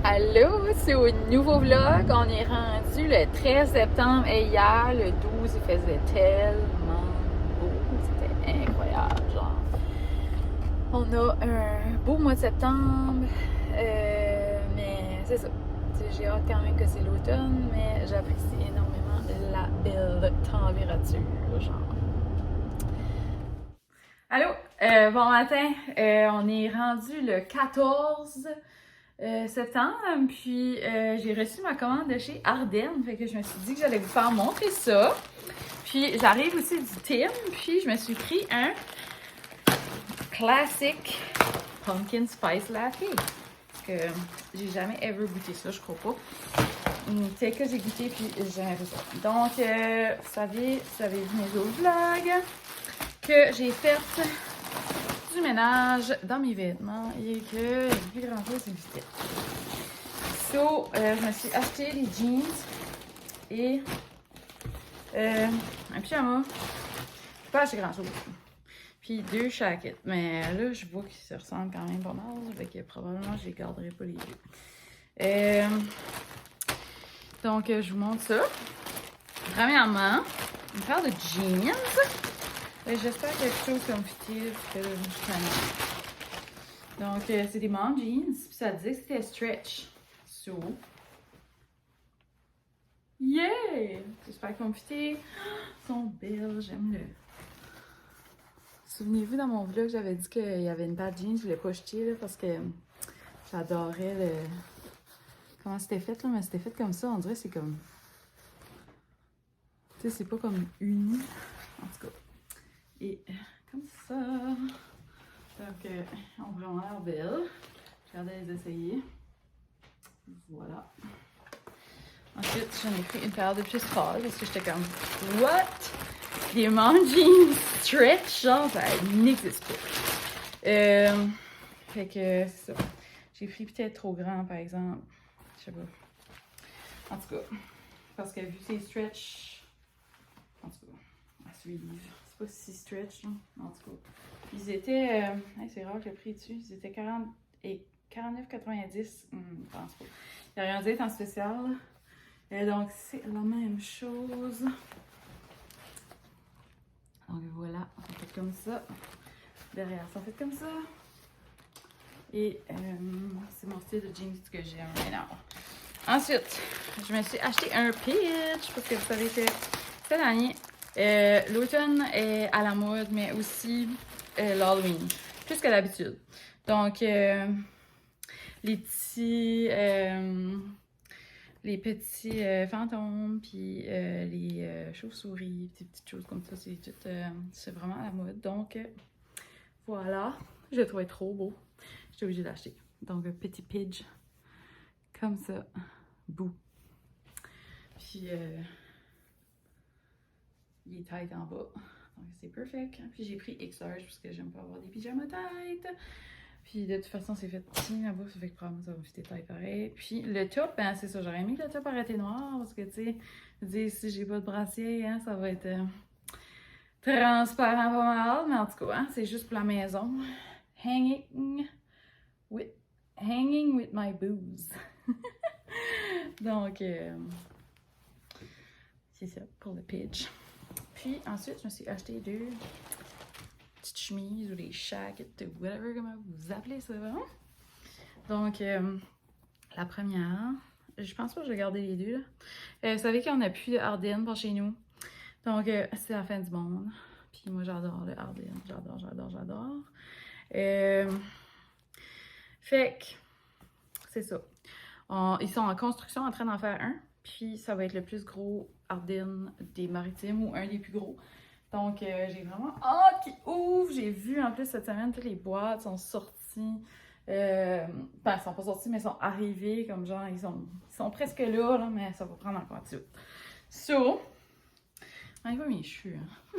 Allô, c'est au nouveau vlog. On est rendu le 13 septembre et hier, le 12, il faisait tellement beau. C'était incroyable, genre. On a un beau mois de septembre, mais c'est ça. J'ai hâte quand même que c'est l'automne, mais j'apprécie énormément la belle température, genre. Allô, bon matin. On est rendu le 14 septembre, puis j'ai reçu ma commande de chez Ardennes, fait que je me suis dit que j'allais vous faire montrer ça. Puis j'arrive aussi du Tim, puis je me suis pris un classic pumpkin spice latte. Parce que j'ai jamais ever goûté ça, je crois pas. C'est que j'ai goûté, puis j'ai jamais fait ça. Donc, vous savez vu mes autres vlogs, que j'ai fait du ménage dans mes vêtements et que j'ai plus grand chose à visiter. So, je me suis acheté des jeans et un pyjama. J'ai pas acheté grand chose. Puis 2 jackets. Mais là, je vois qu'ils se ressemblent quand même pas mal. Fait que probablement, je les garderai pas les deux. Donc, je vous montre ça. Premièrement, une paire de jeans. J'espère quelque chose comme fitil, parce que là, je suis tannée. Donc, c'est des mom jeans. Puis ça disait que c'était stretch. So. Yeah! J'espère qu'ils vont me fitter. Ils sont belles, j'aime le. Souvenez-vous, dans mon vlog, j'avais dit qu'il y avait une paire de jeans, je voulais pas jeter là, parce que j'adorais le. Comment c'était fait là, mais c'était fait comme ça. On dirait que c'est comme. Tu sais, c'est pas comme uni. En tout cas. Et comme ça. Donc, elles ont vraiment l'air belles. J'ai hâte de les essayer. Voilà. Ensuite, j'en ai pris une paire de plus pâles parce que j'étais comme, what? Des mom jeans stretch, genre, ça n'existe pas. Fait que, c'est ça. J'ai pris peut-être trop grand, par exemple. Je sais pas. En tout cas, parce que vu que c'est stretch, en tout cas, à suivre. C'est pas si stretch, là. En tout cas. Ils étaient, c'est rare que le prix dessus, ils étaient 40 et 49,90. Je pense pas. Il n'y a rien dit en spécial. Et donc, c'est la même chose. Donc voilà, ça fait comme ça. Derrière, ça fait comme ça. Et c'est mon style de jeans que j'aime énormément. Ensuite, je me suis acheté un pitch parce que vous savez que cette année, l'automne est à la mode, mais aussi l'Halloween, plus que d'habitude. Donc, les petits fantômes, puis les chauves-souris, des petites choses comme ça, c'est vraiment à la mode. Donc, voilà, je le trouvais trop beau. J'étais obligée d'acheter. Donc, un petit pidge, comme ça, bout. Puis, il est tight en bas, donc c'est perfect. Puis, j'ai pris XR parce que j'aime pas avoir des pyjamas tight. Puis de toute façon, c'est fait petit là-bas, ça fait que probablement ça va me fitter taille pareil. Puis le top, ben c'est ça, j'aurais aimé que le top aurait été noir parce que tu sais, je dis si j'ai pas de brassier, hein, ça va être transparent pas mal, mais en tout cas, hein, c'est juste pour la maison. Hanging with my booze. Donc, c'est ça pour le pitch. Puis ensuite, je me suis acheté 2 petites chemises ou des jackets, whatever, comment vous appelez ça, hein? Donc, la première, je pense pas que je vais garder les deux, là. Vous savez qu'on n'a plus de Ardennes par chez nous. Donc, c'est la fin du monde. Puis moi, j'adore le Ardennes. J'adore. Fait que, c'est ça. Ils sont en construction, en train d'en faire un. Puis, ça va être le plus gros Ardennes des Maritimes ou un des plus gros. Donc, j'ai vraiment hâte qu'ils ouvrent. J'ai vu en plus cette semaine, toutes les boîtes sont sorties. Ben, ils sont pas sortis, mais ils sont arrivés. Comme genre, ils sont presque là, mais ça va prendre encore un petit peu. So, on voit mes cheveux. Hein.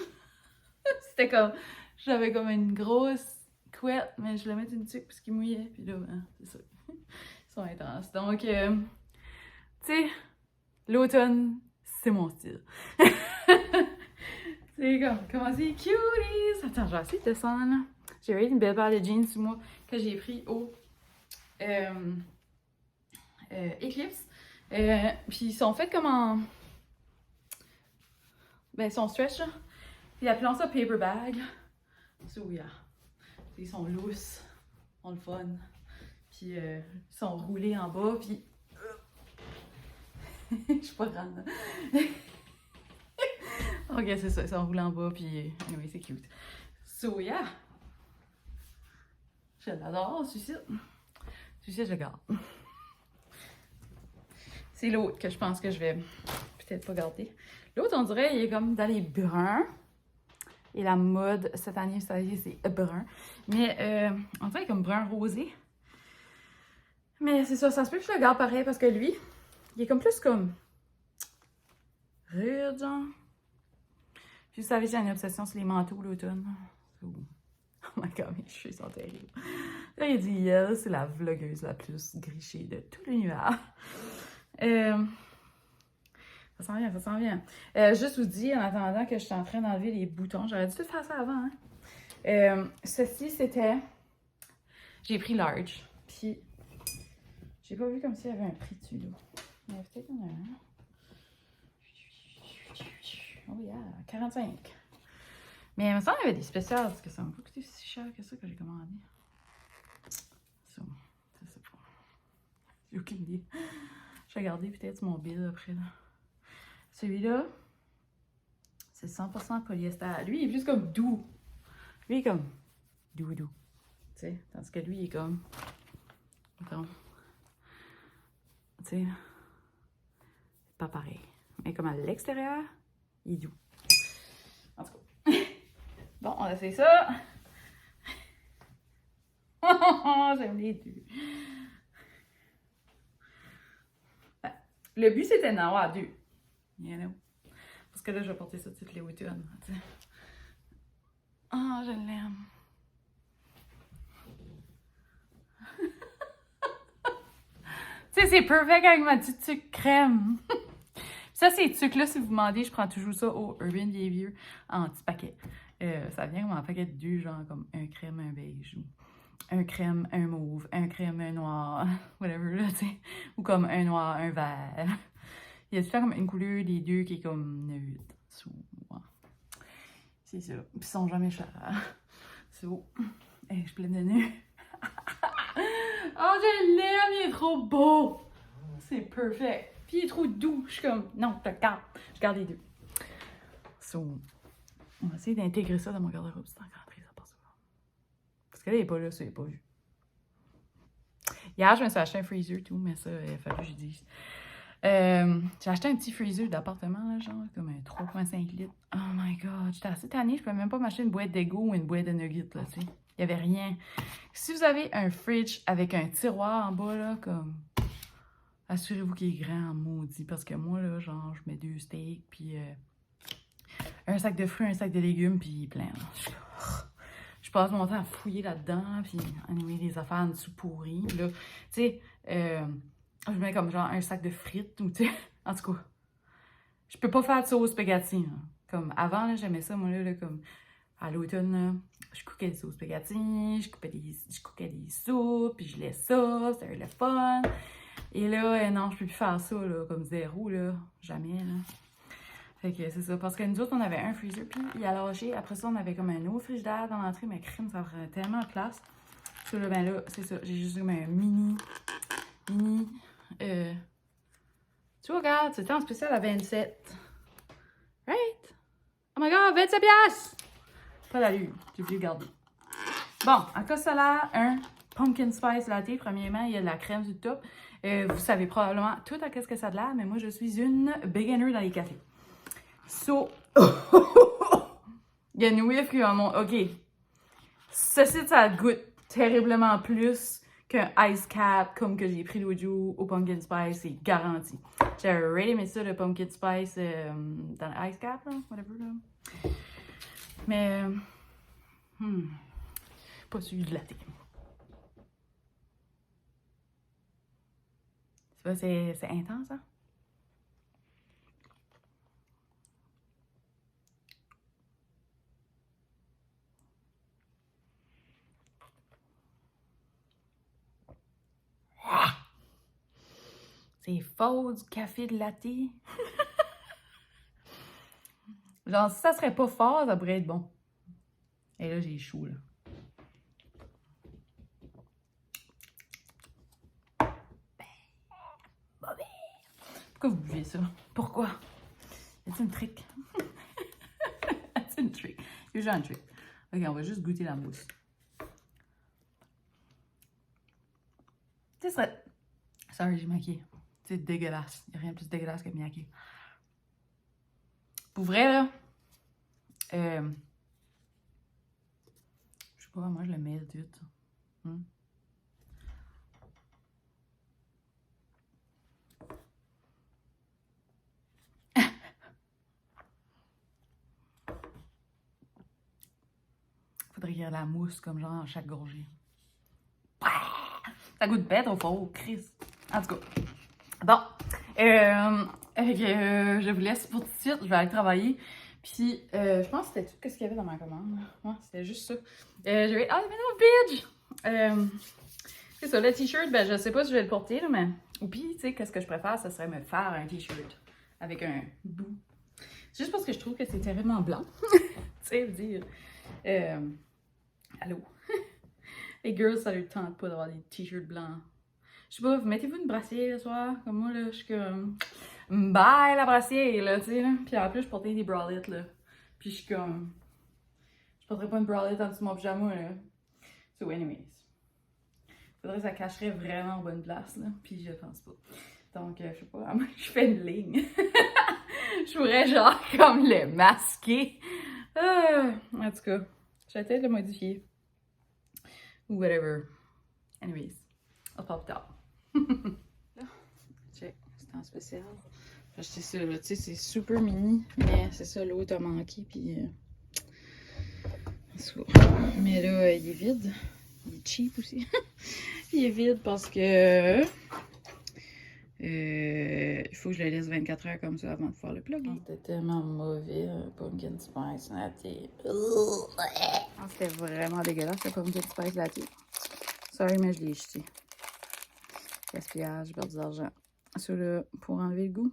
C'était comme, j'avais comme une grosse couette, mais je la mettais une tuque parce qu'ils mouillaient. Puis là, ben, c'est ça. Ils sont intenses. Donc, tu sais, l'automne, c'est mon style. C'est comme, comment c'est cuties! Attends, je vais essayer de descendre, là. J'ai eu une belle paire de jeans sur moi que j'ai pris au Eclipse. Puis ils sont faits comme en... Ben, ils sont stretch, là. Puis appelons ça paper bag. So, yeah. Ils sont lousses, ils ont le fun. Puis ils sont roulés en bas, puis... Je suis pas grande. Ok, c'est ça, ils sont roulés en bas, puis anyway, c'est cute. So, yeah. Je l'adore, celui-ci. Celui-ci, je le garde. C'est l'autre que je pense que je vais peut-être pas garder. L'autre, on dirait, il est comme dans les bruns. Et la mode cette année, c'est brun. Mais on dirait comme brun rosé. Mais c'est ça se peut que je le garde pareil parce que lui, il est comme plus comme rude, genre. Puis vous savez, j'ai une obsession sur les manteaux l'automne. Oh my god, mes cheveux sont terribles. Là, il dit, elle, c'est la vlogueuse la plus grichée de tout l'univers. Ça s'en vient, ça s'en vient. Juste vous dire, en attendant que je suis en train d'enlever les boutons, j'aurais dû faire ça avant, hein. Ceci, c'était... J'ai pris large, puis... J'ai pas vu comme s'il y avait un prix dessus, là. Il y avait peut-être un... Oh yeah, 45. Mais il me semble qu'il y avait des spéciales, parce que ça m'a pas coûté si cher que ça que j'ai commandé. Ça, c'est pas... J'ai aucune idée. Je vais regarder peut-être mon bill après, là. Celui-là, c'est 100% polyester. Lui, il est plus comme doux. Lui, il est comme doux. Tu sais, tandis que lui, il est comme... Attends. Tu sais, pas pareil. Mais comme à l'extérieur, il est doux. En tout cas. Bon, on a fait ça. J'aime les deux. Le but, c'était d'en avoir deux. You know? Parce que là, je vais porter ça toutes les automnes. Oh, je l'aime. Tu sais, c'est perfect avec ma petite tuque crème. Ça, ces tuques-là, si vous demandez, je prends toujours ça au Urban Behavior en petit paquet. Ça vient comme en paquet de deux, genre comme un crème, un beige, ou un crème, un mauve, un crème, un noir, whatever, là, tu sais. Ou comme un noir, un vert. Il y a tout le temps comme une couleur des deux qui est comme neutre. C'est ça. Puis ils sont jamais chers. C'est beau. Hey, je suis pleine de nœuds. Oh, je l'aime, il est trop beau! C'est parfait. Puis il est trop doux. Je suis comme, non, je garde. Je garde les deux. So, on va essayer d'intégrer ça dans mon garde-robe. C'est encore rentré, ça passe. Parce que là, il est pas là, ça, il est pas vu. Hier, je me suis acheté un freezer, tout, mais ça, il a fallu que je dise. J'ai acheté un petit freezer d'appartement, là, genre, comme un 3,5 litres. Oh my god, j'étais assez tannée, je peux même pas m'acheter une boîte d'Ego ou une boîte de nuggets, là, tu sais. Il y avait rien. Si vous avez un fridge avec un tiroir en bas, là, comme... Assurez-vous qu'il est grand, maudit, parce que moi, là, genre, je mets 2 steaks, puis un sac de fruits, un sac de légumes, puis plein, là. Je passe mon temps à fouiller là-dedans, puis anyway, les affaires en dessous pourries, là. Tu sais, je mets comme genre un sac de frites, ou tu sais, en tout cas, je peux pas faire de sauce spaghetti, là. Comme avant, là, j'aimais ça, moi, là, comme à l'automne, là, je cookais des sauces spaghetti, je cookais des soupes, puis je laisse ça, c'était le fun. Et là, non, je peux plus faire ça, là, comme zéro, là, jamais, là. Fait que c'est ça, parce que nous autres, on avait un freezer, puis il a lâché. Après ça, on avait comme un autre frigidaire dans l'entrée, mais crème, ça prend tellement de place. Ça, là, ben là, c'est ça, j'ai juste comme un mini, tu vois, regarde, c'était en spécial à 27. Right? Oh my god, 27 piastres! Pas d'allure, j'ai oublié de garder. Bon, en cas solaire, un pumpkin spice latte. Premièrement, il y a de la crème sur le top. Vous savez probablement tout à qu'est-ce que ça a de l'air, mais moi, je suis une beginner dans les cafés. So, il y a une whiff qui va mon... OK. Ceci, ça goûte terriblement plus qu'un ice cap comme que j'ai pris l'autre jour au pumpkin spice. C'est garanti. J'ai already mis ça, le pumpkin spice, dans le ice cap, là, whatever, là. Mais... pas celui de latte. C'est intense, hein? C'est faux, du café de latte. Genre, si ça serait pas fort, ça pourrait être bon. Et là, j'ai chaud, là. Pourquoi vous buvez ça? Pourquoi? Y a-t-il une trick? Y a-t-il une trick? Y a un trick. Ok, on va juste goûter la mousse. Tu sais, ça serait... Sorry, j'ai maquillé. C'est dégueulasse. Y a rien de plus dégueulasse que maquiller. Pour vrai, là... je sais pas, moi, je le mets tout. Faudrait qu'il y ait la mousse comme genre à chaque gorgée. Ça goûte bête au fond, Chris. En tout cas. Bon. Je vous laisse pour tout de suite. Je vais aller travailler. Puis, je pense que c'était tout ce qu'il y avait dans ma commande. Ouais, c'était juste ça. Je vais... Ah, mais non, bitch! C'est ça, le t-shirt, ben, je sais pas si je vais le porter, là, mais... Ou puis, tu sais, qu'est-ce que je préfère, ça serait me faire un t-shirt avec un bout. C'est juste parce que je trouve que c'est terriblement blanc. Tu sais, dire... Allô? Les girls, ça leur tente pas d'avoir des t-shirts blancs. Je sais pas, vous mettez-vous une brassière le soir? Comme moi, là, je suis comme... Bye, la brassière, là, tu sais, là. Puis en plus, je portais des bralettes, là. Puis je suis comme... Je porterais pas une bralette en dessous de mon pyjama, là. So, anyways. Faudrait que ça cacherait vraiment en bonne place, là. Puis je pense pas. Donc, je sais pas, à moins que je fais une ligne. Je pourrais, genre, comme le masquer. En tout cas, je vais peut-être le modifier. Ou whatever. Anyways, on se parle plus tard. Check, c'est en spécial. J'ai acheté ça, là, tu sais, c'est super mini, mais c'est ça, l'autre a manqué, puis... Mais là, il est vide. Il est cheap aussi. Il est vide parce que... il faut que je le laisse 24 heures comme ça avant de pouvoir le plugger. C'était tellement mauvais, pumpkin spice latte. C'était vraiment dégueulasse, le pumpkin spice latte. Sorry, mais je l'ai jeté. Gaspillage, j'ai perdu de l'argent. Ça là, pour enlever le goût.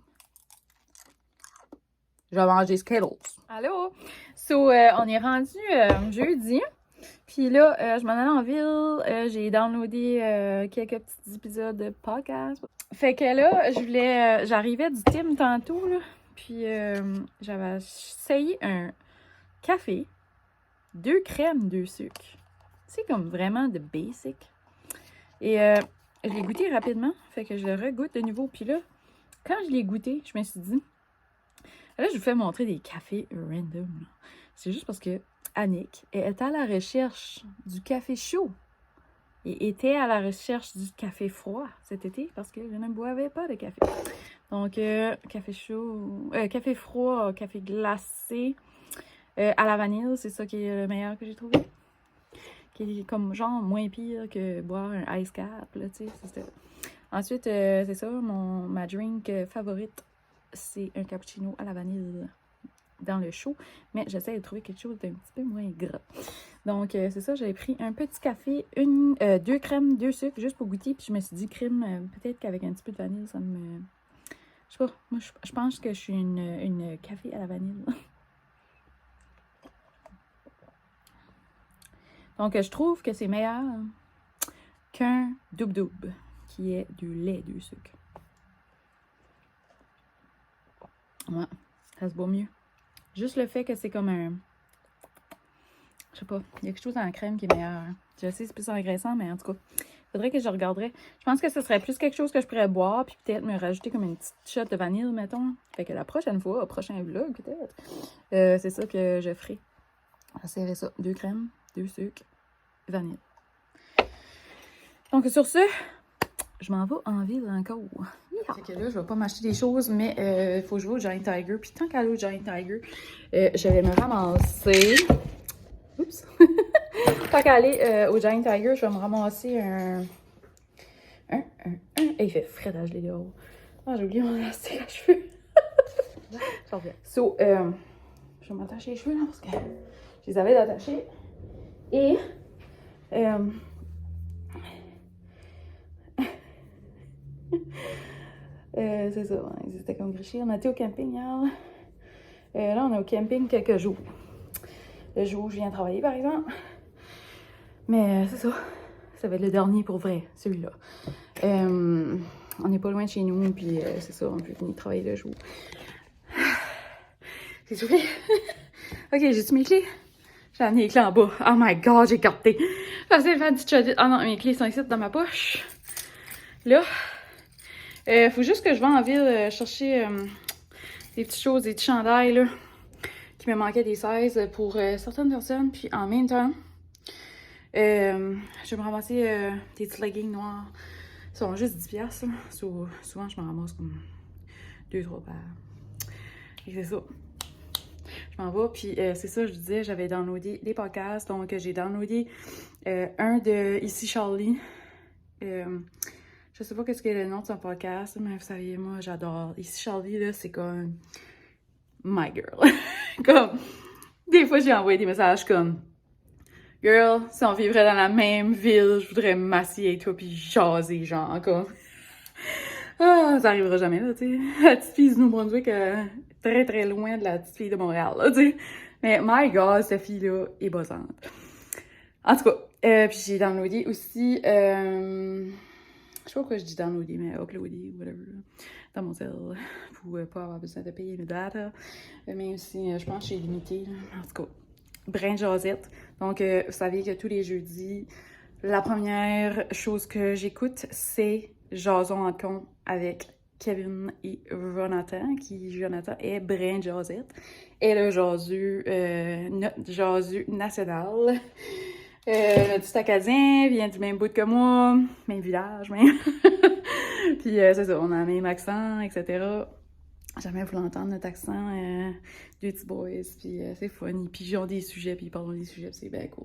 Je vais manger Skittles. Allô? So, on est rendu jeudi. Puis là, je m'en allais en ville. J'ai downloadé quelques petits épisodes de podcast. Fait que là, je voulais... J'arrivais du Tim tantôt, là. Puis j'avais essayé un café, 2 crèmes, 2 sucres. C'est comme vraiment de basic. Et je l'ai goûté rapidement. Fait que je le regoute de nouveau. Puis là, quand je l'ai goûté, je me suis dit... Là, je vous fais montrer des cafés random. C'est juste parce que Annick est à la recherche du café chaud et était à la recherche du café froid cet été parce que je ne boivais pas de café. Donc, café chaud, café froid, café glacé à la vanille, c'est ça qui est le meilleur que j'ai trouvé. Qui est comme genre moins pire que boire un ice cap, là, tu sais, c'est ça. Ensuite, c'est ça, ma drink favorite, c'est un cappuccino à la vanille dans le chaud, mais j'essaie de trouver quelque chose d'un petit peu moins gras. Donc, c'est ça, j'avais pris un petit café, 2 crèmes, 2 sucres, juste pour goûter, puis je me suis dit, crème, peut-être qu'avec un petit peu de vanille, ça me... Je sais pas, moi, je pense que je suis une café à la vanille. Donc, je trouve que c'est meilleur qu'un doub-doub, qui est du lait, 2 sucres. Ouais, ça se boit mieux. Juste le fait que c'est comme un... Je sais pas, il y a quelque chose dans la crème qui est meilleur. Je sais, c'est plus engraissant, mais en tout cas, il faudrait que je regarderais. Je pense que ce serait plus quelque chose que je pourrais boire, puis peut-être me rajouter comme une petite shot de vanille, mettons. Fait que la prochaine fois, au prochain vlog, peut-être, c'est ça que je ferai. J'essaierai ça. 2 crèmes, 2 sucres, vanille. Donc, sur ce, je m'en vais en ville encore. Fait que là, je vais pas m'acheter des choses, mais il faut jouer au Giant Tiger. Puis tant qu'à aller au Giant Tiger, je vais me ramasser... Oups! Tant qu'à aller au Giant Tiger, je vais me ramasser un... Et il fait frais à geler dehors. Ah, j'ai oublié mon élastique à cheveux. So, je vais m'attacher les cheveux là, parce que je les avais attachés. Et... c'est ça, ils étaient comme grichés. On a été au camping hier. Là, on est au camping quelques jours. Le jour où je viens travailler, par exemple. Mais c'est ça. Ça va être le dernier pour vrai, celui-là. On n'est pas loin de chez nous, puis c'est ça, on peut venir travailler le jour. J'ai soufflé. Ok, j'ai-tu mes clés? J'ai amené les clés en bas. Oh my god, j'ai capté. Parce que j'ai fait une petite chaudette. Ah non, mes clés sont ici dans ma poche. Là. Faut juste que je vais en ville chercher des petites choses, des petits chandails, là. Qui me manquaient des 16 pour certaines personnes. Puis en même temps, je vais me ramasser des petits leggings noirs. Ils sont juste 10$. Là. Souvent, je me ramasse comme 2-3 paires. Et c'est ça. Je m'en vais. Puis c'est ça, je vous disais, j'avais downloadé des podcasts. Donc, j'ai downloadé un de Ici Charlie. Je sais pas qu'est-ce que est le nom de son podcast, mais vous savez, moi, j'adore. Ici Charlie, là, c'est comme my girl. Comme, des fois, j'ai envoyé des messages comme girl, si on vivrait dans la même ville, je voudrais m'assier avec toi puis jaser, genre, comme. Ah, ça arrivera jamais, là, tu sais. La petite fille du Nouveau-Brunswick, très, très loin de la petite fille de Montréal, là, tu sais. Mais, my God, cette fille-là est bossante. En tout cas, puis j'ai downloadé aussi, je sais pas pourquoi je dis downloader, mais uploader, whatever, dans mon cell, pour pas avoir besoin de payer mes data. Mais aussi, je pense que j'ai limité, là. En tout cas, Brin de Josette. Donc, vous savez que tous les jeudis, la première chose que j'écoute, c'est Jason en con avec Kevin et Jonathan, qui, Jonathan, est Brin de Josette. Et le jasu, notre jasu national. Le petit Acadien vient du même bout que moi, même village, même. Puis c'est ça, on a le même accent, etc. Jamais voulu entendre notre accent, deux petits boys, puis c'est funny. Puis ils ont des sujets, puis ils parlent des sujets, puis c'est bien cool.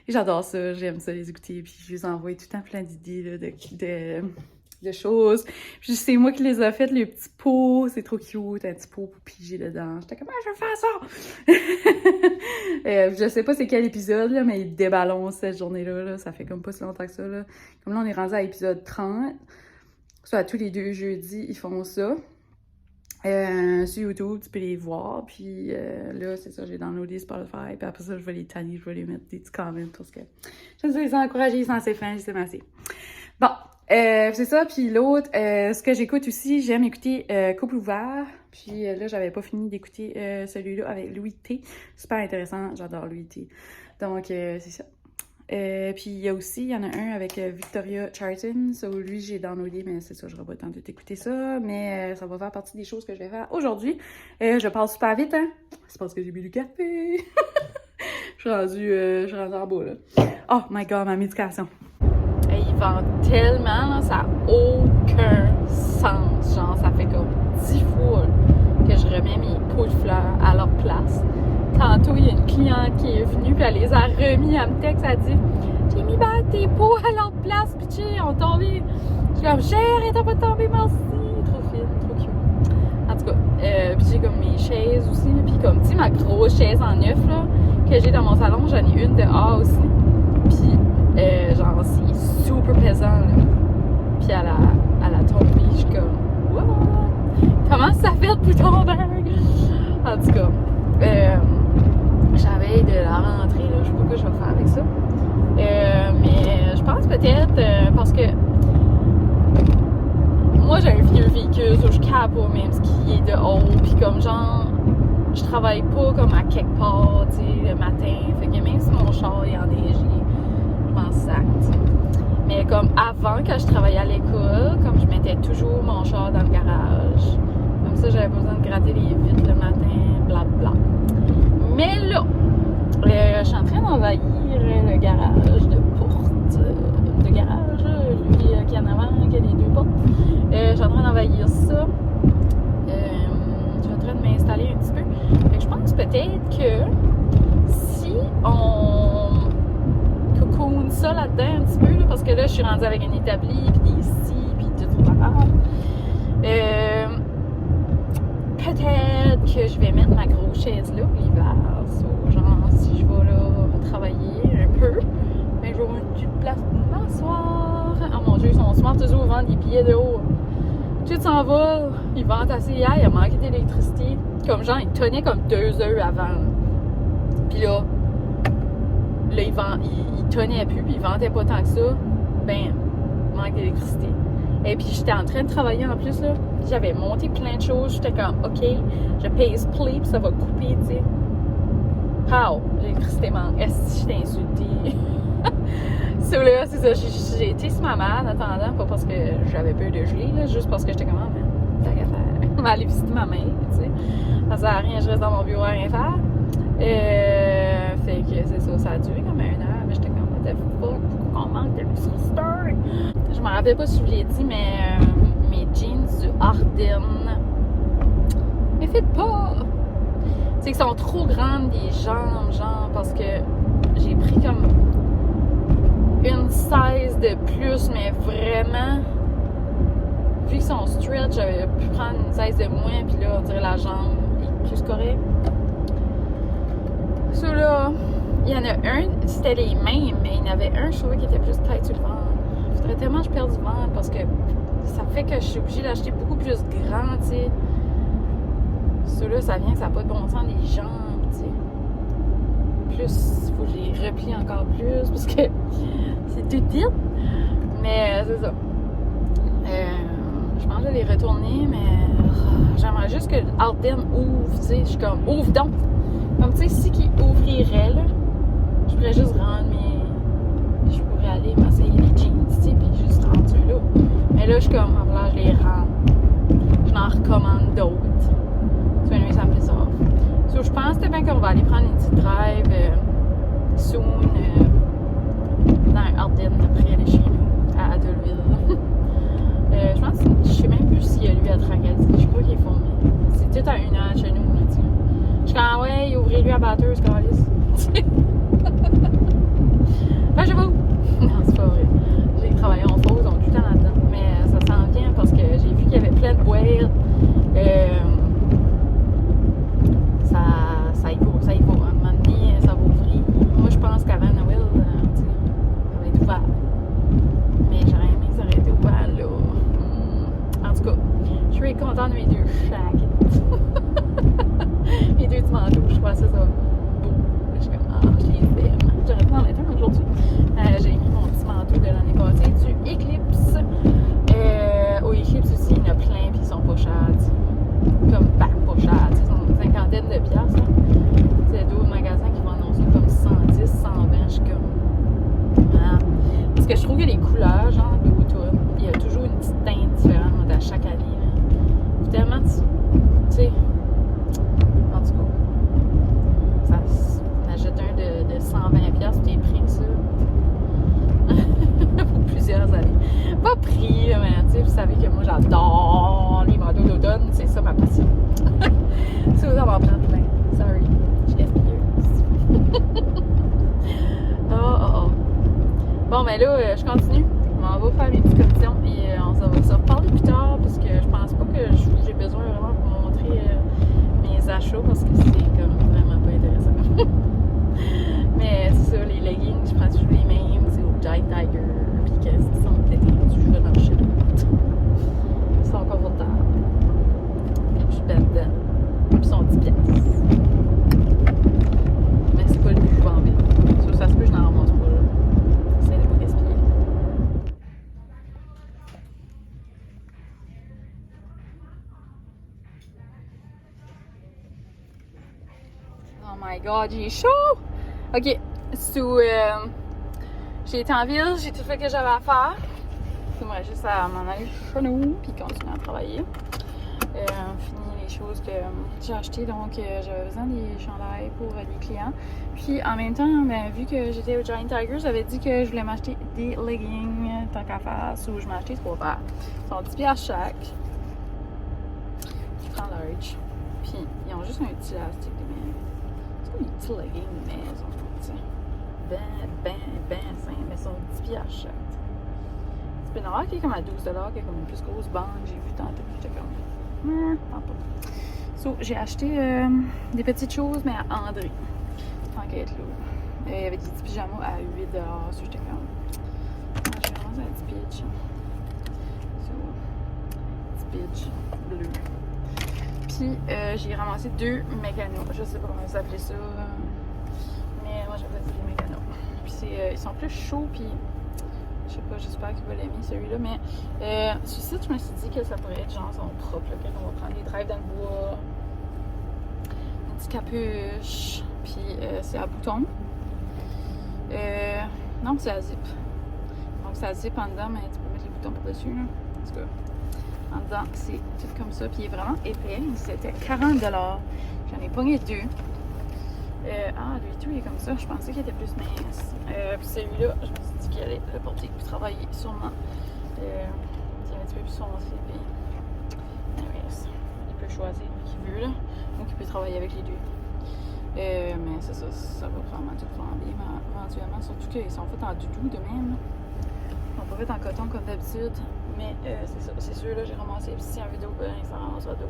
Et j'adore ça, j'aime ça les écouter, puis je vous envoie tout le temps plein d'idées là, de choses. Puis c'est moi qui les ai faites, les petits pots, c'est trop cute, un petit pot pour piger dedans. J'étais comme, ah, je vais faire ça! Je sais pas c'est quel épisode, là, mais ils débalancent cette journée-là, là. Ça fait comme pas si longtemps que ça, là. Comme là, on est rendu à l'épisode 30. Soit tous les 2 jeudis, ils font ça. Sur YouTube, tu peux les voir, puis là, c'est ça, j'ai downloadé Spotify, puis après ça, je vais les tanner, je vais les mettre des petits comments, parce que je veux les encourager, ils sont assez fins, c'est assez. Bon, c'est ça, puis l'autre, ce que j'écoute aussi, j'aime écouter Couple ouvert, puis là, j'avais pas fini d'écouter celui-là avec Louis T. Super intéressant, j'adore Louis T. Donc, c'est ça. Puis il y en a un avec Victoria Charlton. So, lui, j'ai downloadé, mais c'est ça, je n'aurai pas le temps de t'écouter ça. Mais ça va faire partie des choses que je vais faire aujourd'hui. Je parle super vite, hein? C'est parce que j'ai bu du café. Je suis rendue en bas, là. Oh my God, ma médication. Hey, il vend tellement, là, ça n'a aucun sens. Genre, ça fait comme 10 fois que je remets mes pots de fleurs à leur place. Tantôt, il y a une cliente qui est venue, puis elle les a remis. Elle me texte, elle dit « J'ai mis tes pots à leur place, puis tu sais, ont tombé. » Je suis comme « Chérie, t'as pas tombé, merci. » Trop fine, trop cute. En tout cas, puis j'ai comme mes chaises aussi, puis comme, tu sais, ma grosse chaise en neuf, là, que j'ai dans mon salon, j'en ai une de A aussi. Puis, genre, c'est super pesant, là. Puis elle a tombé, je suis comme « What? Comment ça fait pour tomber? » En tout cas, j'avais de la rentrée, là, je sais pas quoi je vais faire avec ça. Mais je pense peut-être parce que moi j'ai un vieux véhicule, so je capte pas même ce qui est de haut, puis comme genre je travaille pas comme à quelque part, tu sais, le matin, fait que même si mon char est enneigé, je m'en sac, tu sais. Mais comme avant, quand je travaillais à l'école, comme je mettais toujours mon char dans le garage, comme ça j'avais pas besoin de gratter les vitres le matin, blablabla. Mais là, je suis en train d'envahir le garage de porte, de garage, lui qui est en avant, qui a les 2 portes. Je suis en train d'envahir ça. Je suis en train de m'installer un petit peu. Fait que je pense peut-être que si on cocoon ça là-dedans un petit peu, là, parce que là, je suis rendue avec un établi, puis des scies, puis tout ça. Peut-être que je vais mettre ma grosse chaise là l'hiver. So, genre, si je vais là travailler un peu, mais je vais avoir une petite place pour m'asseoir. Oh mon Dieu, ils sont smart toujours vendre des billets de haut. Tout s'en va, il vente assez hier, il a manqué d'électricité. Comme genre, il tonnait comme 2 heures avant. Puis là, il tonnait plus, puis il vendait pas tant que ça. Ben, manque d'électricité. Et puis j'étais en train de travailler en plus, là. J'avais monté plein de choses. J'étais comme, OK, je paye play, puis ça va couper, tu sais. Pow! L'électricité manque. Est-ce que je t'ai insulté? So là, c'est ça. J'ai été sur ma mère en attendant, pas parce que j'avais peur de geler, là, juste parce que j'étais comme, ah, man, t'as qu'à faire. Je vais aller visiter ma mère, tu sais. Ça sert à rien, je reste dans mon bureau à rien faire. Fait que c'est ça, ça a duré comme 1 heure, mais j'étais comme, what the fuck, pourquoi on manque d'électricité? Je me rappelle pas si je vous l'ai dit, mais mes jeans du Ardennes, mais faites pas! C'est qu'ils sont trop grandes des jambes, genre, parce que j'ai pris comme une size de plus, mais vraiment, vu qu'ils sont stretch, j'avais pu prendre une size de moins, puis là, on dirait la jambe est plus correcte. Ça là, il y en a un, c'était les mêmes, mais il y en avait un, je trouvais, qui était plus tight sur le ventre. Il faudrait tellement que je perde du ventre parce que ça fait que je suis obligée d'acheter beaucoup plus grand, tu sais. Ça là, ça vient que ça n'a pas de bon sens des jambes, tu sais. Plus, il faut que je les replie encore plus parce que c'est tout petit. Mais c'est ça. Je pense que je vais les retourner, mais j'aimerais juste que Ardennes ouvre, tu sais. Je suis comme, ouvre donc! Comme, tu sais, si qui ouvrirait, là, je pourrais juste rendre mes... Je pourrais aller m'essayer les jeans, tu sais, puis juste rendre là. Mais là, je suis comme, voilà, je les rends. Je n'en recommande d'autres. Tu vois, ça me fait ça. So, je pense bien qu'on va aller prendre une petite drive soon dans Ardennes, près de chez nous, à Adolville. Je pense, je sais même plus s'il y a lui à Tracadie. Je crois qu'il est formé. C'est tout à 1 heure de chez nous, là, tu sais. Je suis comme, ouais, ouvrez-lui à batteuse, calice. Ben, je vais où? Non, c'est pas vrai. J'ai travaillé en pause, donc tout le temps là-dedans. Mais ça s'en vient parce que j'ai vu qu'il y avait plein de boîtes. Ça y va. À un moment donné, ça va ouvrir. Moi, je pense qu'avant Noël, ça va être ouvert. Mais j'aurais aimé que ça aurait été ouvert, là. En tout cas, je suis contente de mes 2 jackets. Mes 2 petits manteaux, je crois que ça va beau. Je suis comme, je les aime. J'aurais pu en mettre un aujourd'hui. J'ai mis mon petit manteau de l'année passée du Eclipse. Au Eclipse aussi, il y en a plein, puis ils sont pas chers, comme, pas chers, ils sont une cinquantaine de piastres, là. C'est d'autres magasins qui vendent ça comme 110, 120, je suis comme, ah. Parce que je trouve que les couleurs, genre, d'automne, il y a toujours une petite teinte différente à chaque année, là. Tellement, tu sais, en tout cas, on achète un de 120$, t'es pris ça. Pour plusieurs années. Pas pris, mais tu sais, vous savez que moi j'adore les manteaux d'automne, c'est ça ma passion. Si vous en prendre plein, sorry, je gaspilleuse. Oh. Bon, ben là, je continue. On va faire mes petites commissions et on va se reparler plus tard parce que je pense pas que j'ai besoin vraiment pour montrer mes achats parce que c'est comme vraiment pas intéressant. Mais c'est ça, les leggings, je prends toujours les mêmes, c'est au Giant Tiger, puis qu'est-ce qu'ils sont peut-être rendus, je vais dans le shit. Ils sont confortables. Je suis belle dedans. Puis ils sont 10$. Mais c'est pas le but, je vais en vite. Ça se peut, je n'en ramasse pas, là. J'essaie de pas gaspiller. Oh my god, j'ai chaud! Ok, j'ai été en ville, j'ai tout fait ce que j'avais à faire. J'aimerais juste à m'en aller chez nous puis continuer à travailler. Fini les choses que j'ai achetées, donc j'avais besoin des chandails pour les clients. Puis en même temps, ben, vu que j'étais au Giant Tiger, j'avais dit que je voulais m'acheter des leggings tant qu'à faire, où je m'ai acheté 3 paires. Ils sont 10$ chaque. Je prends large. Puis ils ont juste un petit élastique de main. C'est comme des petits leggings de maison. Ben simple, mais ils sont 10$ chaque. C'est une heure qui est comme à 12$, qui est comme une plus grosse banque, j'ai vu tantôt, j'étais comme, pas. So, j'ai acheté des petites choses, mais à André, tant qu'à être lourd. Il y avait des petits pyjamas à 8$, so j'étais comme, j'ai vraiment un petit pitch. So, petit Beach bleu. Puis j'ai ramassé 2 mécanos. Je sais pas comment vous appelez ça. Mais moi j'appelle ça des mécanos. Puis ils sont plus chauds, puis je sais pas, j'espère qu'il va l'aimer celui-là. Mais sur site, je me suis dit que ça pourrait être genre son propre, là, quand on va prendre des drives dans le bois. Une petite capuche. Puis c'est à bouton. Non, c'est à zip. Donc ça zip en dedans, mais tu peux mettre les boutons par-dessus. En tout cas, en dedans, c'est tout comme ça. Puis il est vraiment épais. C'était 40 $. J'en ai pogné 2. Lui tout, il est comme ça. Je pensais qu'il était plus mince. Puis celui-là, je me suis dit qu'il allait le porter puis travailler sûrement. Il est un petit peu plus foncé. Puis, il peut choisir ce qu'il veut, là. Donc il peut travailler avec les 2. Mais c'est ça, ça va vraiment tout flamber éventuellement. Surtout qu'ils sont faits en doudou de même. Ils sont pas faits en coton comme d'habitude. Mais c'est ça, c'est sûr, là, j'ai ramassé. Puis si en vidéo, ben, ça ramassera d'eau.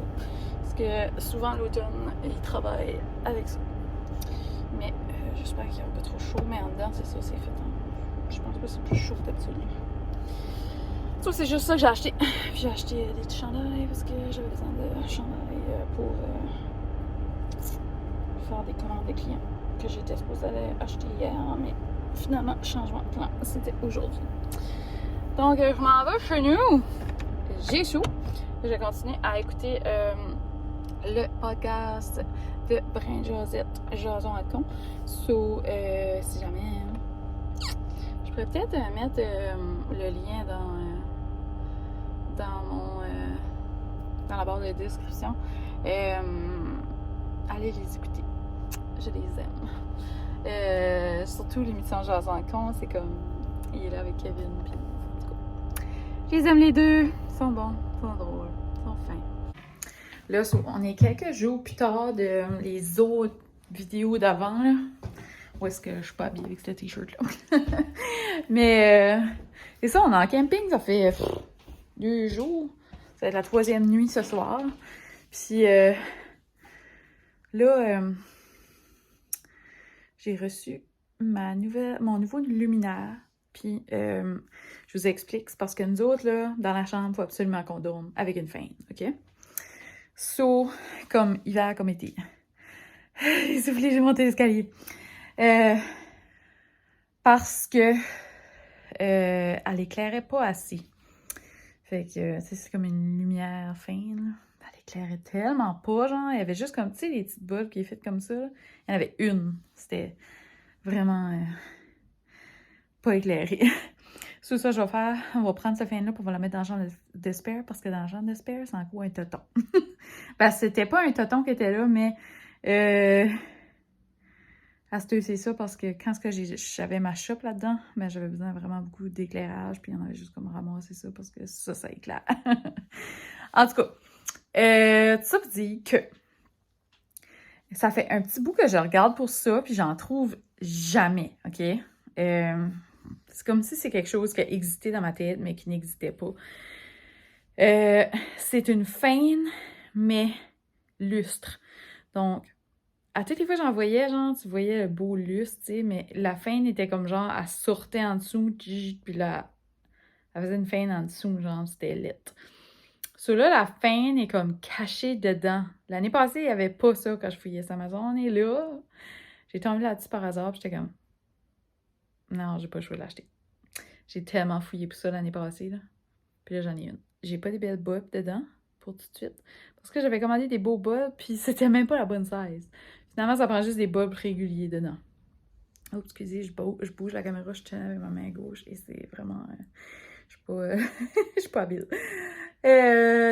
Parce que souvent l'automne, ils travaillent avec ça. Mais j'espère qu'il n'y aura pas trop chaud. Mais en dedans, c'est ça, c'est fait. Je pense pas que c'est plus chaud que d'habitude. Ça, c'est juste ça que j'ai acheté. J'ai acheté des petits chandails parce que j'avais besoin de chandails pour faire des commandes des clients que j'étais supposée aller acheter hier, mais finalement, changement de plan, c'était aujourd'hui. Donc, je m'en vais chez nous. J'ai chaud. Je vais continuer à écouter le podcast de Brin Josette, Jason à con. So, si jamais, je pourrais peut-être mettre le lien dans la barre de description. Allez les écouter. Je les aime. Surtout l'émission Jason à con, c'est comme il est là avec Kevin. Puis, en tout cas, je les aime les deux. Ils sont bons, ils sont drôles, ils sont fins. Là, on est quelques jours plus tard de les autres vidéos d'avant, là. Où est-ce que je suis pas habillée avec ce t-shirt-là? Mais c'est ça, on est en camping, ça fait 2 jours. Ça va être la 3e nuit ce soir. Puis là, j'ai reçu mon nouveau luminaire. Puis je vous explique, c'est parce que nous autres, là, dans la chambre, il faut absolument qu'on dorme avec une faine, OK? So, comme hiver, comme été. Soufflez, j'ai monté l'escalier. Parce que elle éclairait pas assez. Fait que, c'est comme une lumière fine. Elle éclairait tellement pas, genre. Il y avait juste comme, tu sais, les petites bulbes qui est faites comme ça. Là. Il y en avait une. C'était vraiment pas éclairé. C'est ça que je vais faire. On va prendre cette fin-là pour la mettre dans le genre de spare, parce que dans le genre de spare, c'est en gros un toton. Parce que c'était pas un toton qui était là, mais c'est ça, parce que quand j'avais ma shop là-dedans, ben j'avais besoin vraiment beaucoup d'éclairage, puis on avait juste comme ramassé ça, parce que ça éclaire. En tout cas, tout ça pour dire que ça fait un petit bout que je regarde pour ça, puis j'en trouve jamais, OK? C'est comme si c'est quelque chose qui a existé dans ma tête, mais qui n'existait pas. C'est une faine, mais lustre. Donc, à toutes les fois que j'en voyais, genre, tu voyais le beau lustre, tu sais, mais la faine était comme genre, elle sortait en dessous, puis là, elle faisait une faine en dessous, genre, c'était lit. Là, la faine est comme cachée dedans. L'année passée, il n'y avait pas ça quand je fouillais sur Amazon, et là, j'ai tombé là-dessus par hasard, puis j'étais comme, non, j'ai pas le choix de l'acheter. J'ai tellement fouillé pour ça l'année passée, là. Puis là, j'en ai une. J'ai pas des belles bulbs dedans, pour tout de suite, parce que j'avais commandé des beaux bulbs, puis c'était même pas la bonne size. Finalement, ça prend juste des bulbs réguliers dedans. Oh, excusez, je bouge la caméra, je tiens avec ma main gauche, et c'est vraiment... je suis pas... je suis pas habile.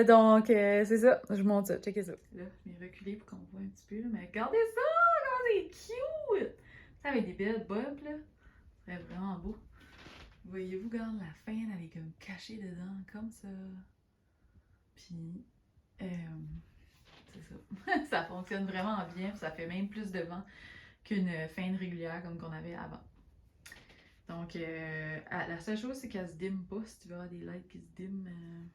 Donc, c'est ça. Je monte ça. Checkez ça. Là, je vais reculer pour qu'on voit un petit peu. Là, mais regardez ça! Comment c'est cute! Ça, avec des belles bulbs, là. C'est vraiment beau. Voyez-vous, regarde, la fin, elle est comme cachée dedans, comme ça. Puis, c'est ça. Ça fonctionne vraiment bien. Ça fait même plus de vent qu'une faine régulière comme qu'on avait avant. Donc, la seule chose, c'est qu'elle se dimme pas. Si tu veux avoir des lights qui se dimment,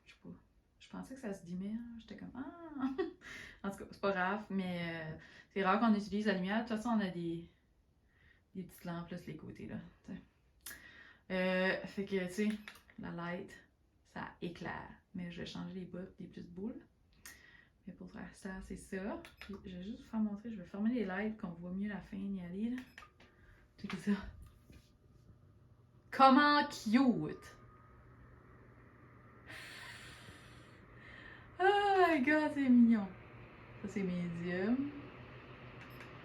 je sais pas. Je pensais que ça se dimmait. J'étais comme, ah! En tout cas, c'est pas grave, mais c'est rare qu'on utilise la lumière. De toute façon, on a des petites lampes là sur les côtés, là. Fait que, tu sais, la light, ça éclaire. Mais je vais changer les bas des plus boules. Mais pour faire ça, c'est ça. Puis je vais juste vous faire montrer, je vais fermer les lights qu'on voit mieux la fin y aller là. Checkez ça. Comment cute! Oh my god, c'est mignon! Ça c'est medium.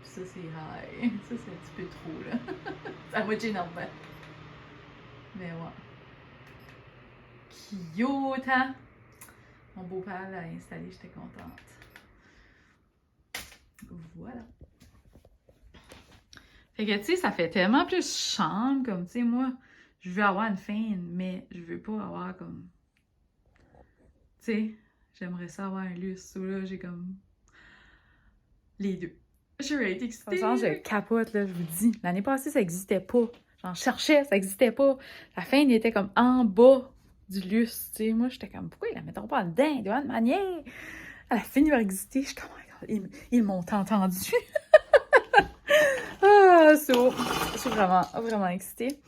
Puis ça c'est high. Ça c'est un petit peu trop là. Ça m'a énervé. Mais ouais. Cute, hein? Mon beau-père l'a installé, j'étais contente. Voilà. Fait que, tu sais, ça fait tellement plus chambre, comme, tu sais, moi, je veux avoir une fin, mais je veux pas avoir comme... Tu sais, j'aimerais ça avoir un lustre, ou là, j'ai comme... Les deux. J'aurais été excitée. Je capote, là, je vous dis. L'année passée, ça existait pas. J'en cherchais, ça existait pas. La fin, il était comme en bas du lustre, tu sais. Moi, j'étais comme, pourquoi ils la mettront pas en dedans, de une manière? Elle a fini par exister. Je suis comme, oh my God, ils m'ont entendu. Ah, je suis vraiment, vraiment excitée.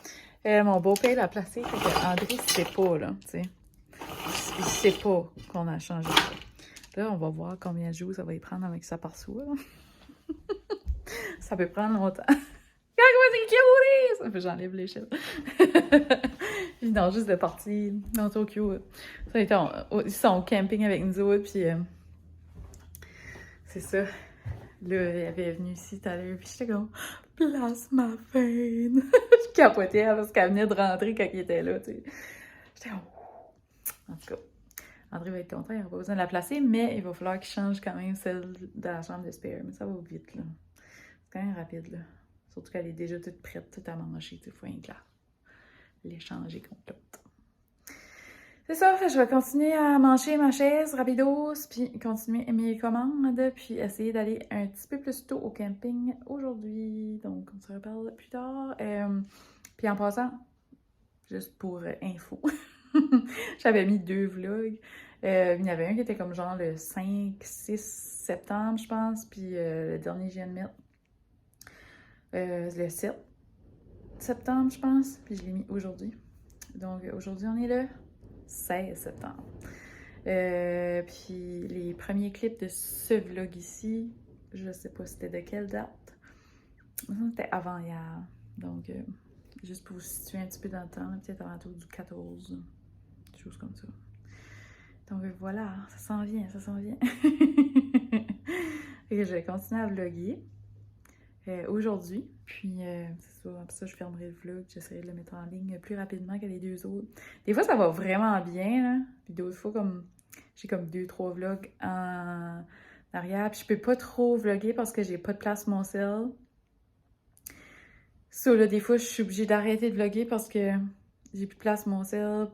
Mon beau-père l'a placé, fait que André, il sait pas, là, tu sais. Il sait pas qu'on a changé ça. Là, on va voir combien de jours ça va y prendre avec ça par soi, là. Ça peut prendre longtemps. Ça fait j'enlève l'échelle. Non, juste de partir dans Tokyo. Ils sont au camping avec nous autres, puis c'est ça. Là, elle avait venu ici tout à l'heure, puis j'étais comme « Place ma veine! » Je capotais parce qu'elle venait de rentrer quand il était là, tu sais. J'étais comme « En tout cas, André va être content, il n'aura pas besoin de la placer, mais il va falloir qu'il change quand même celle de la chambre de spare. Mais ça va vite, là. C'est quand même rapide, là. Surtout qu'elle est déjà toute prête, toute à manger, tu sais, faut rien que l'échanger contre l'autre. C'est ça, je vais continuer à manger ma chaise rapidos, puis continuer mes commandes, puis essayer d'aller un petit peu plus tôt au camping aujourd'hui. Donc, on se reparle plus tard. Puis en passant, juste pour info, j'avais mis 2 vlogs. Il y en avait un qui était comme genre le 5-6 septembre, je pense, puis le dernier, je viens de mettre le 7 septembre, je pense, puis je l'ai mis aujourd'hui. Donc, aujourd'hui, on est le 16 septembre. Puis les premiers clips de ce vlog ici, je sais pas c'était de quelle date. C'était avant hier. Donc, juste pour vous situer un petit peu dans le temps, peut-être avant tout du 14, des choses comme ça. Donc voilà, ça s'en vient, ça s'en vient. Et je vais continuer à vlogger aujourd'hui. Puis, c'est ça, après ça, je fermerai le vlog. J'essaierai de le mettre en ligne plus rapidement que les 2 autres. Des fois, ça va vraiment bien, là. Puis d'autres fois, comme j'ai comme 2-3 vlogs en arrière. Puis je peux pas trop vlogger parce que j'ai pas de place sur mon cell. Ça, là, des fois, je suis obligée d'arrêter de vlogger parce que j'ai plus de place sur mon cell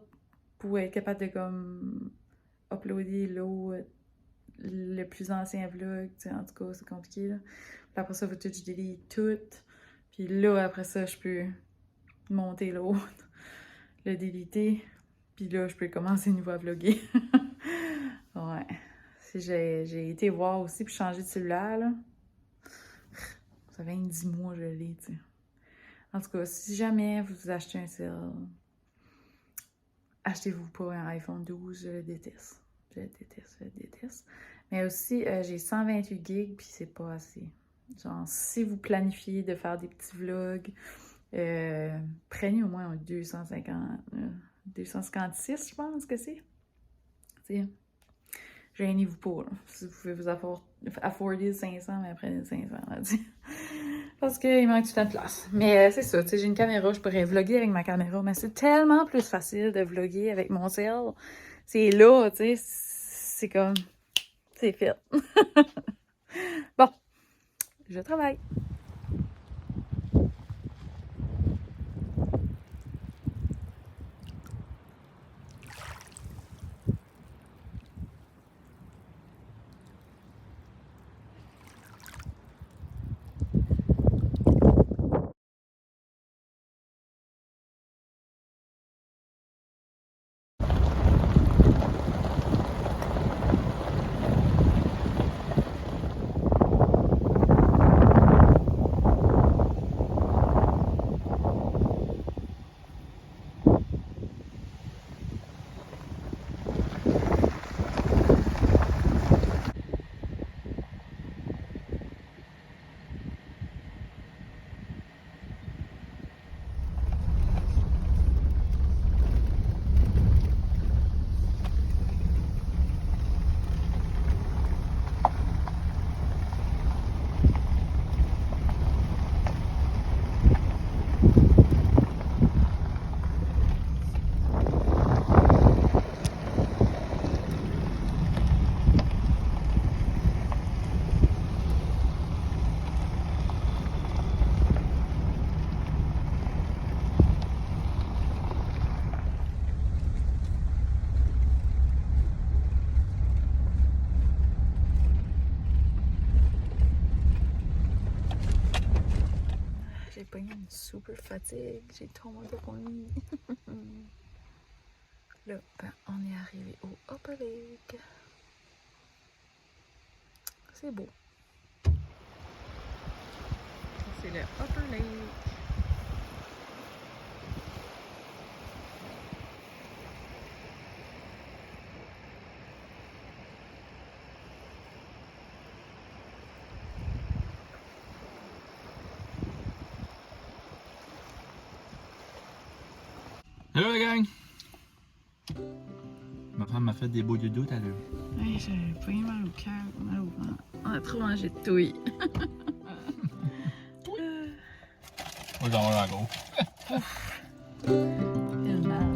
pour être capable de, comme, uploader le plus ancien vlog. Tu sais, en tout cas, c'est compliqué, là. Puis après ça, faut que je délite tout. Puis là, après ça, je peux monter l'autre, le déliter. Puis là, je peux commencer une nouveau à vlogger. Ouais. Si j'ai été voir aussi puis changer de cellulaire, là. Ça fait 10 mois que je l'ai, tu sais. En tout cas, si jamais vous achetez un cell, achetez-vous pas un iPhone 12, je le déteste. Je le déteste, je le déteste. Mais aussi, j'ai 128 gigs, puis c'est pas assez. Genre, si vous planifiez de faire des petits vlogs, prenez au moins un 256, je pense que c'est. T'sais, gênez-vous pas, là. Si vous pouvez vous afforder 500, mais prenez 500, là, t'sais. Parce qu'il manque tout le temps de place. Mais c'est ça, tu sais, j'ai une caméra, je pourrais vlogger avec ma caméra, mais c'est tellement plus facile de vlogger avec mon cell. C'est là, tu sais, c'est comme... C'est fait. Bon, je travaille. super fatigue. J'ai tombé dormi. Là, ben, on est arrivé au Upper Lake. C'est beau. C'est le Upper Lake. Hello la gang! Ma femme m'a fait des beaux doudous tout à l'heure. Ouais, j'ai pas eu mal au cœur, mal au ventre. On a trop mangé de touilles. Moi j'en mange en gros. Tellement.